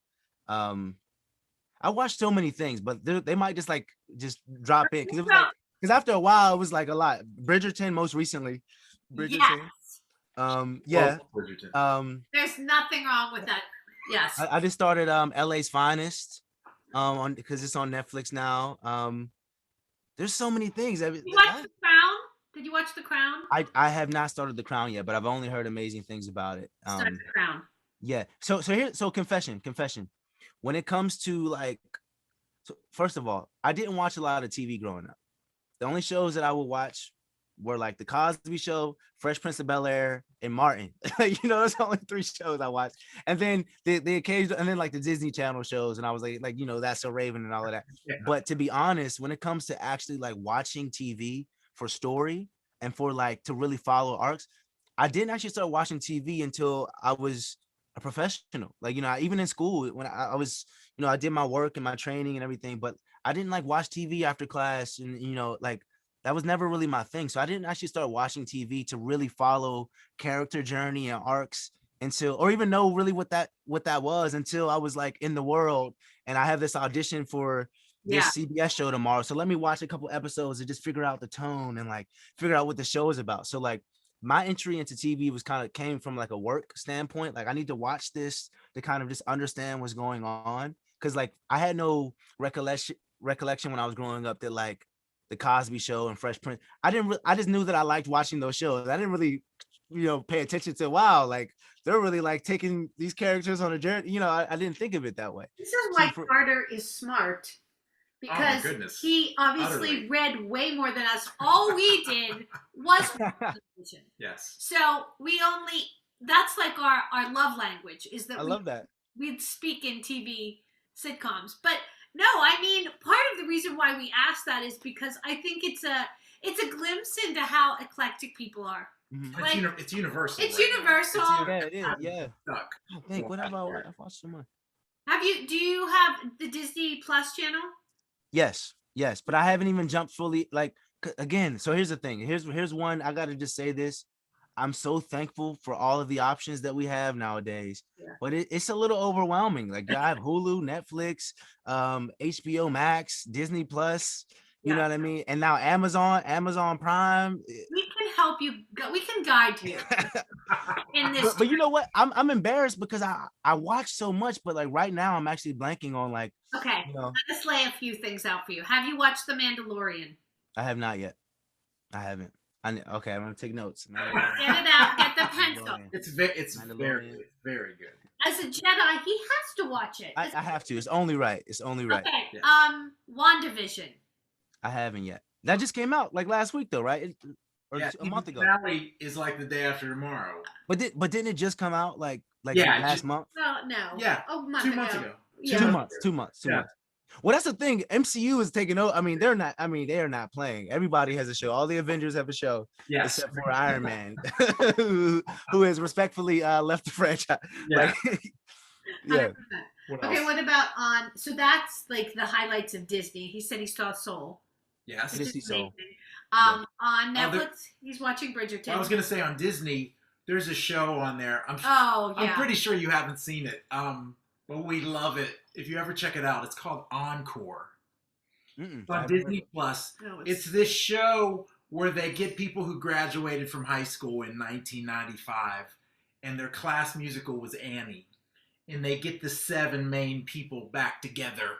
I watched so many things, but they might just drop in, because it was after a while it was like a lot. Bridgerton, most recently. Bridgerton. Yes. Yeah. Bridgerton. There's nothing wrong with that. Yes. I just started LA's Finest. on because it's on Netflix now. There's so many things. Did you watch The Crown? Did you watch The Crown? I have not started The Crown yet, but I've only heard amazing things about it. Start The Crown. Yeah. So confession. When it comes to like, so first of all, I didn't watch a lot of TV growing up. The only shows that I would watch were like The Cosby Show, Fresh Prince of Bel-Air, and Martin. Those are only 3 shows I watched. And then the occasional, and then like the Disney Channel shows, and I was like, That's So Raven and all of that. Yeah. But to be honest, when it comes to actually like watching TV for story and for like to really follow arcs, I didn't actually start watching TV until I was a professional. Like, even in school, when I was, I did my work and my training and everything, but I didn't like watch TV after class. And, like that was never really my thing. So I didn't actually start watching TV to really follow character journey and arcs until, or even know really what that was until I was like in the world and I have this audition for this CBS show tomorrow. So let me watch a couple episodes and just figure out the tone and like figure out what the show is about. So like my entry into TV came from like a work standpoint. Like I need to watch this to kind of just understand what's going on. Cause like I had no recollection when I was growing up that like the Cosby Show and Fresh Prince. I just knew that I liked watching those shows. I didn't really, pay attention to, wow, like they're really like taking these characters on a journey. I didn't think of it that way. This is why Carter is smart. Because he obviously read way more than us. All we did was television. Yes. So that's like our love language is that I love that. We'd speak in TV sitcoms. But no, I mean, part of the reason why we ask that is because I think it's a glimpse into how eclectic people are. Mm-hmm. Like, it's universal. It's universal. Yeah, it is. Yeah. I think whatever I've watched so much. Do you have the Disney Plus channel? Yes, but I haven't even jumped fully. Like again, so here's the thing. Here's one. I gotta just say this. I'm so thankful for all of the options that we have nowadays. Yeah. But it's a little overwhelming. Like I have Hulu, Netflix, HBO Max, Disney Plus. You know what I mean? And now Amazon Prime. We can help you. We can guide you in this. But you know what? I'm embarrassed because I watch so much, but like right now I'm actually blanking on like. Okay, let's lay a few things out for you. Have you watched The Mandalorian? I have not yet. I haven't. Okay, I'm gonna take notes. Get it out. Get the pencil. It's very good. As a Jedi, he has to watch it. I have to. It's only right. Okay. Yeah. WandaVision. I haven't yet. That just came out like last week though, right? A month ago. Finale is like the day after tomorrow. But didn't it just come out like last month? No. Yeah. 2 months ago. Yeah. 2 months. 2 months. Well, that's the thing. MCU is taking over. I mean, they are not playing. Everybody has a show. All the Avengers have a show, except for Iron Man, who has respectfully left the franchise. Yeah. Yeah. Okay, what about so that's like the highlights of Disney. He said he saw Soul. Yes. Disney Soul. On Netflix, he's watching Bridgerton. I was gonna say on Disney, there's a show on there. I'm pretty sure you haven't seen it. But we love it. If you ever check it out, it's called Encore. It's on Disney Plus. It's this show where they get people who graduated from high school in 1995, and their class musical was Annie. And they get the 7 main people back together.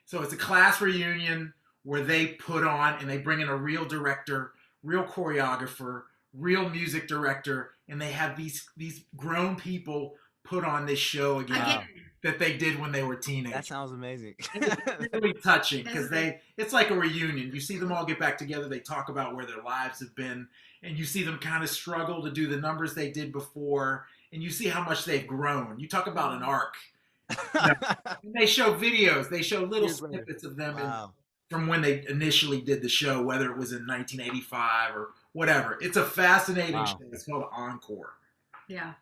So it's a class reunion where they put on and they bring in a real director, real choreographer, real music director, and they have these grown people put on this show again. That they did when they were teenagers. That sounds amazing. It's really touching because it's like a reunion. You see them all get back together. They talk about where their lives have been, and you see them kind of struggle to do the numbers they did before, and you see how much they've grown. You talk about an arc. They show videos. They show little snippets of them from when they initially did the show, whether it was in 1985 or whatever. It's a fascinating show. It's called Encore. Yeah.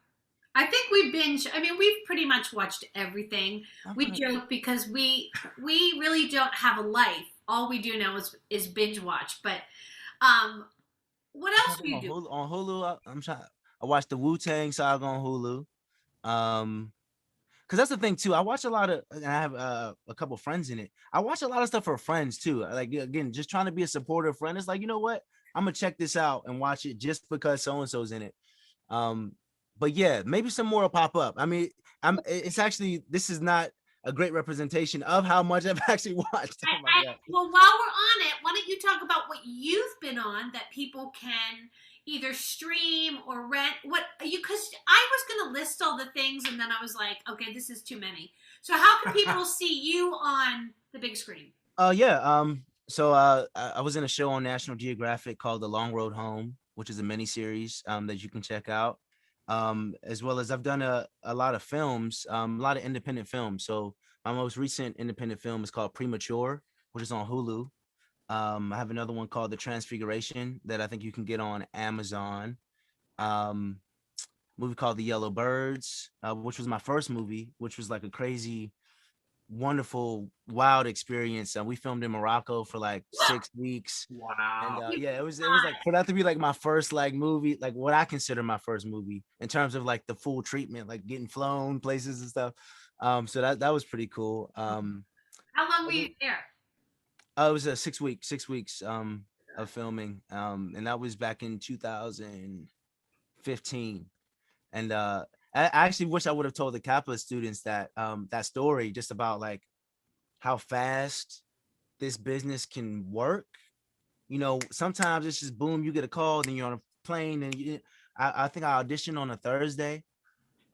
I think we binge. I mean, we've pretty much watched everything. We joke because we really don't have a life. All we do now is binge watch. But what else do you do? On Hulu, I watched the Wu-Tang Saga on Hulu. Because that's the thing too. I watch a lot of, and I have a couple friends in it. I watch a lot of stuff for friends too. Like again, just trying to be a supportive friend. It's like, you know what? I'm gonna check this out and watch it just because so and so's in it. But yeah, maybe some more will pop up. I mean, it's actually, this is not a great representation of how much I've actually watched. Oh my God. Well, while we're on it, why don't you talk about what you've been on that people can either stream or rent? What you, because I was going to list all the things and then I was like, okay, this is too many. So how can people see you on the big screen? So I was in a show on National Geographic called The Long Road Home, which is a miniseries that you can check out. As well as I've done a lot of films, a lot of independent films. So my most recent independent film is called Premature, which is on Hulu. I have another one called The Transfiguration that I think you can get on Amazon. Movie called The Yellow Birds, which was my first movie, which was like a crazy, wonderful, wild experience. We filmed in Morocco for like 6 weeks. Wow. And yeah, it was like, for that to be like my first like movie, like what I consider my first movie in terms of like the full treatment, like getting flown places and stuff. So that was pretty cool. How long were you there? It was a 6 weeks of filming. And that was back in 2015. And I actually wish I would have told the CAPA students that that story, just about like how fast this business can work. You know, sometimes it's just boom, you get a call, then you're on a plane, and I think I auditioned on a Thursday,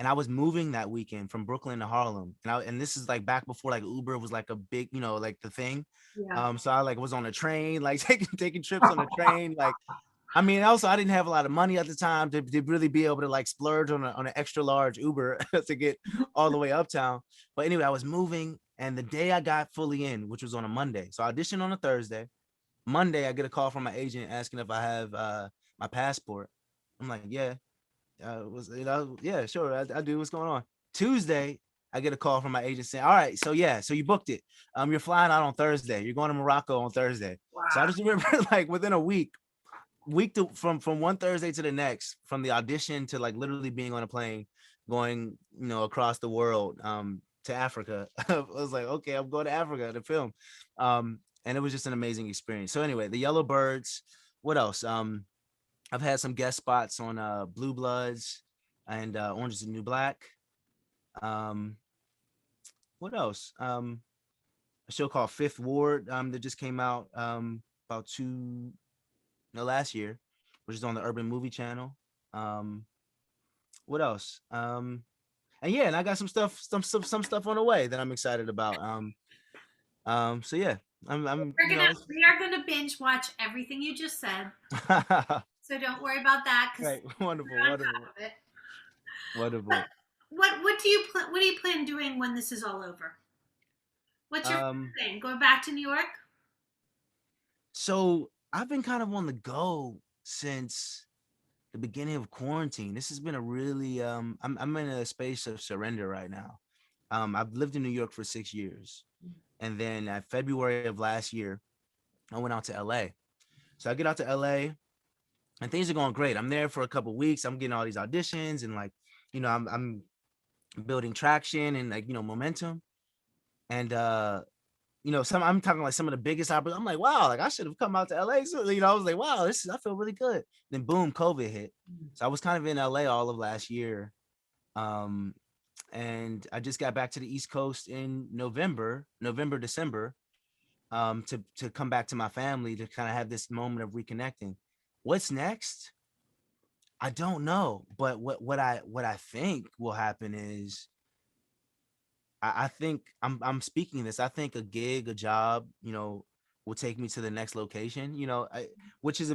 and I was moving that weekend from Brooklyn to Harlem, and this is like back before like Uber was like a big, you know, like the thing. Yeah. So I like was on a train, like taking trips on a train, like. I mean, also I didn't have a lot of money at the time to really be able to like splurge on an extra large Uber to get all the way uptown. But anyway, I was moving, and the day I got fully in, which was on a Monday, so I auditioned on a Thursday. Monday, I get a call from my agent asking if I have my passport. I'm like, yeah, yeah, sure, I do. What's going on? Tuesday, I get a call from my agent saying, all right, so yeah, so you booked it. You're flying out on Thursday. You're going to Morocco on Thursday. Wow. So I just remember like within a week from one Thursday to the next, from the audition to like literally being on a plane, going, you know, across the world to Africa. I was like, okay, I'm going to Africa to film. And it was just an amazing experience. So anyway, The Yellow Birds. What else? I've had some guest spots on Blue Bloods and Orange is the New Black. What else? A show called Fifth Ward that just came out about last year, which is on the Urban Movie Channel. What else? And yeah, and I got some stuff on the way that I'm excited about. So yeah, We are gonna binge watch everything you just said. So don't worry about that. Right, wonderful. What do you plan doing when this is all over? What's your thing? Going back to New York? So I've been kind of on the go since the beginning of quarantine. This has been a really I'm in a space of surrender right now. I've lived in New York for 6 years, and then at February of last year, I went out to LA. So I get out to LA, and things are going great. I'm there for a couple of weeks. I'm getting all these auditions, and like, you know, I'm building traction and like, you know, momentum. And you know, I'm talking like some of the biggest opportunities. I'm like, wow, like I should have come out to LA. So, you know, I was like, wow, I feel really good. Then boom, COVID hit. So I was kind of in LA all of last year. And I just got back to the East Coast in November, December, to come back to my family to kind of have this moment of reconnecting. What's next? I don't know. But what I think will happen is I think I'm speaking this. I think a gig, a job, you know, will take me to the next location, you know, which is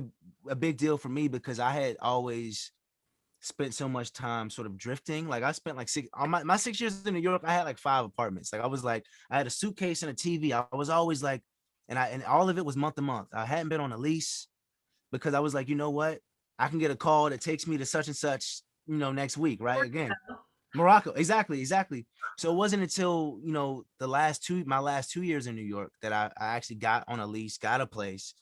a big deal for me because I had always spent so much time sort of drifting. Like I spent like my 6 years in New York, I had like 5 apartments. Like I had a suitcase and a TV. I was always like, and all of it was month to month. I hadn't been on a lease because I was like, you know what? I can get a call that takes me to such and such, you know, next week, right? Again. Morocco, exactly. So it wasn't until, you know, my last 2 years in New York that I actually got on a lease, got a place,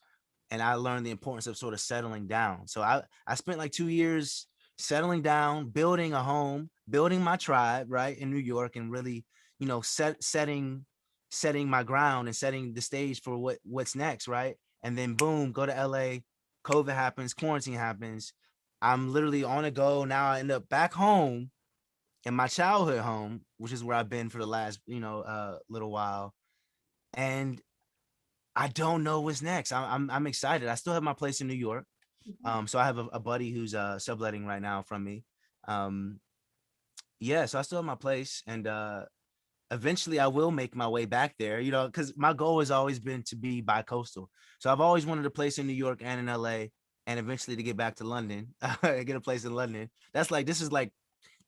and I learned the importance of sort of settling down. So I spent like 2 years settling down, building a home, building my tribe, right, in New York, and really, you know, setting my ground and setting the stage for what's next, right? And then boom, go to LA, COVID happens, quarantine happens. I'm literally on a go now. I end up back home. in my childhood home, which is where I've been for the last, little while. And I don't know what's next. I'm excited. I still have my place in New York. So I have a buddy who's subletting right now from me. Um, yeah, so I still have my place, and eventually I will make my way back there, because my goal has always been to be bi-coastal. So I've always wanted a place in New York and in LA, and eventually to get back to London, get a place in London. This is like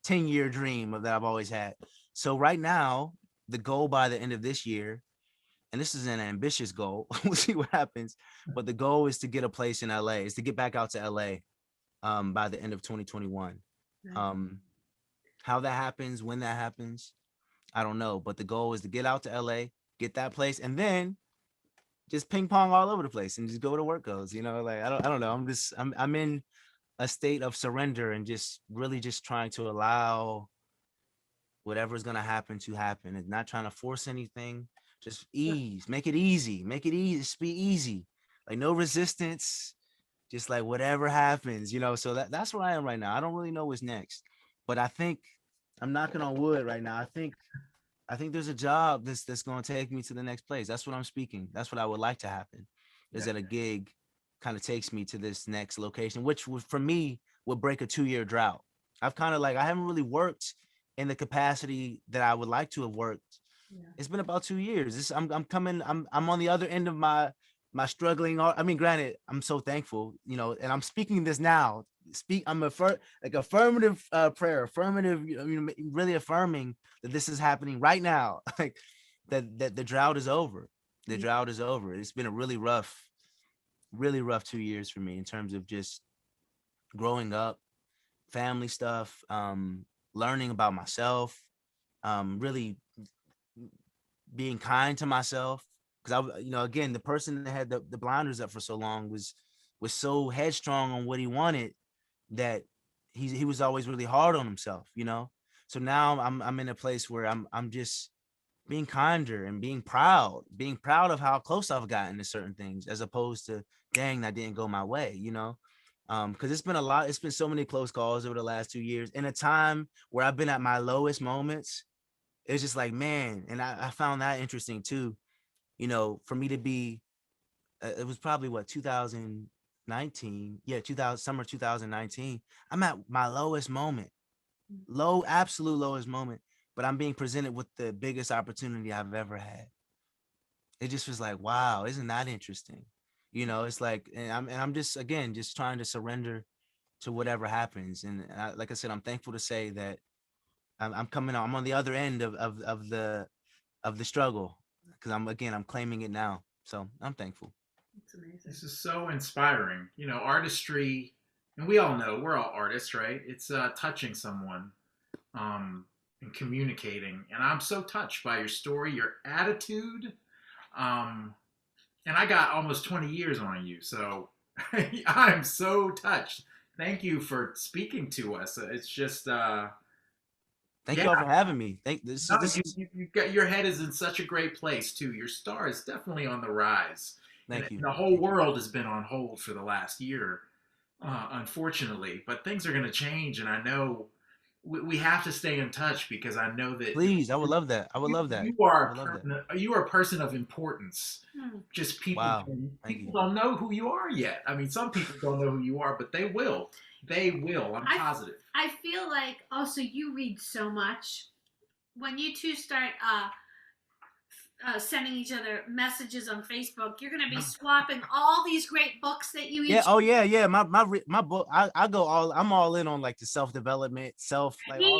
10-year dream that I've always had. So right now, the goal by the end of this year, and this is an ambitious goal, we'll see what happens, but the goal is to get a place in LA, is to get back out to LA by the end of 2021. Um, how that happens, when that happens, I don't know, but the goal is to get out to LA, get that place, and then just ping pong all over the place and just go where the work goes. Like I don't know. I'm in a state of surrender and just really just trying to allow whatever's gonna happen to happen, and not trying to force anything. Just make it easy, just be easy, like no resistance, just like whatever happens. So that's where I am right now. I don't really know what's next, but I think I'm knocking on wood right now. I think there's a job that's going to take me to the next place. That's what I'm speaking. That's what I would like to happen, is that a gig kind of takes me to this next location, which would, for me, would break a 2-year drought. I haven't really worked in the capacity that I would like to have worked. Yeah. It's been about 2 years. I'm on the other end of my struggling. I mean, granted, I'm so thankful, and I'm speaking this now. I'm affirmative prayer, affirmative, really affirming that this is happening right now, like that the drought is over. The drought is over. It's been a really rough 2 years for me in terms of just growing up, family stuff, learning about myself, really being kind to myself, because again, the person that had the blinders up for so long was so headstrong on what he wanted that he was always really hard on himself. So now I'm in a place where I'm just being kinder and being proud of how close I've gotten to certain things, as opposed to, dang, that didn't go my way. Because it's been so many close calls over the last 2 years, in a time where I've been at my lowest moments. It's just like, man, and I found that interesting too. For me to be, it was probably 2019, 2000 summer 2019. I'm at my lowest moment, absolute lowest moment, but I'm being presented with the biggest opportunity I've ever had. It just was like, wow, isn't that interesting? It's like, and I'm just, again, just trying to surrender to whatever happens. And like I said, I'm thankful to say that I'm on the other end of the struggle, because I'm claiming it now. So I'm thankful. It's amazing. This is so inspiring. Artistry, and we all know we're all artists, right? It's touching someone, and communicating. And I'm so touched by your story, your attitude, and I got almost 20 years on you, so I'm so touched. Thank you for speaking to us. It's just. Thank you all for having me. You've got, your head is in such a great place too. Your star is definitely on the rise. Thank you. The whole world has been on hold for the last year, unfortunately. But things are going to change, and I know we have to stay in touch, because I know that. Please, I would love that. I would love that. You are a person of importance. Just people. Wow. People don't know who you are yet. I mean, some people don't know who you are, but they will. They will. I'm positive. I feel like also you read so much. When you two start sending each other messages on Facebook, you're going to be swapping all these great books that you each. Yeah. Oh yeah. My book. I'm all in on like the self-development, all of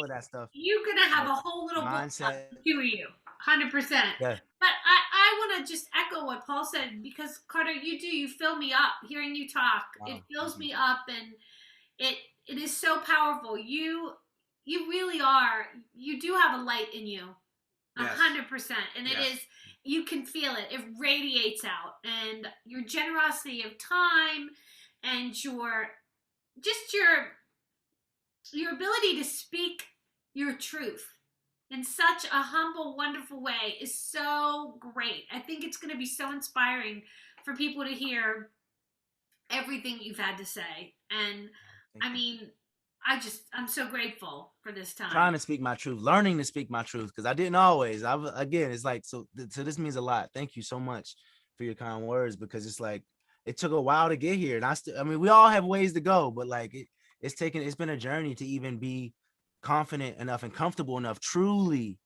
that stuff. You're going to have a whole little mindset. Book to you, 100%. Yeah. But I want to just echo what Paul said, because Carter, you fill me up hearing you talk. Wow. It fills me up, and it is so powerful. You really are. You do have a light in you, 100%, and it is. You can feel it. It radiates out, and your generosity of time, and your ability to speak your truth in such a humble, wonderful way is so great. I think it's going to be so inspiring for people to hear everything you've had to say. And I mean, I'm so grateful for this time. Trying to speak my truth, learning to speak my truth, because I didn't always. Again, it's like, so this means a lot. Thank you so much for your kind words, because it's like it took a while to get here, and I mean, we all have ways to go, but like it's been a journey to even be confident enough and comfortable enough, truly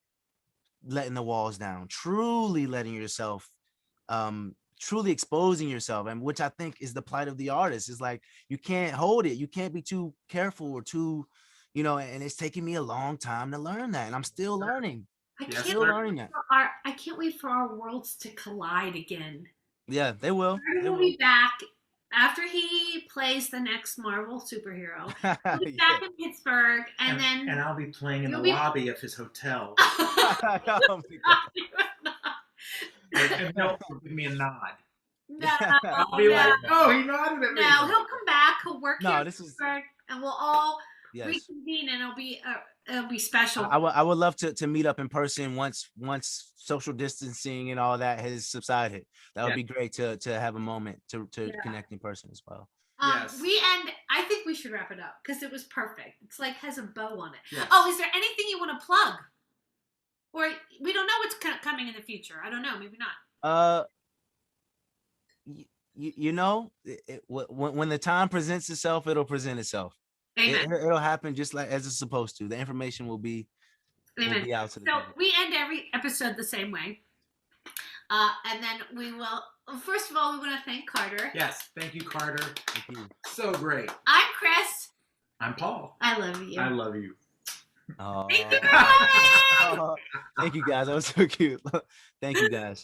letting the walls down, truly letting yourself, truly exposing yourself, and which I think is the plight of the artist. Is like, you can't hold it, you can't be too careful or too, and it's taking me a long time to learn that, and I'm still learning. I Yes, can't sir. learning that. I can't wait for our worlds to collide again. Yeah, they will. Carter will be back after he plays the next Marvel superhero. He'll be back in Pittsburgh, and then I'll be playing in the you'll be- lobby of his hotel. Oh my God. And he'll give me a nod. No, I'll be like, oh, he nodded at me. no, he'll come back. He'll work No, here in this is- Pittsburgh, and we'll all Yes. reconvene, and it'll be special. I would love to meet up in person once social distancing and all that has subsided. That would be great to have a moment to connect in person as well. Yes. I think we should wrap it up because it was perfect. It's like has a bow on it. Yes. Oh, is there anything you want to plug? Or we don't know what's coming in the future. I don't know. Maybe not. When the time presents itself, it'll present itself. Amen. It'll happen just like as it's supposed to. The information will be out to the So people. we end every episode the same way. And then we will, first of all, we want to thank Carter. Yes. Thank you, Carter. Thank you. So great. I'm Chris. I'm Paul. I love you. I love you. Oh, Thank you for coming. thank you guys. That was so cute. Thank you guys.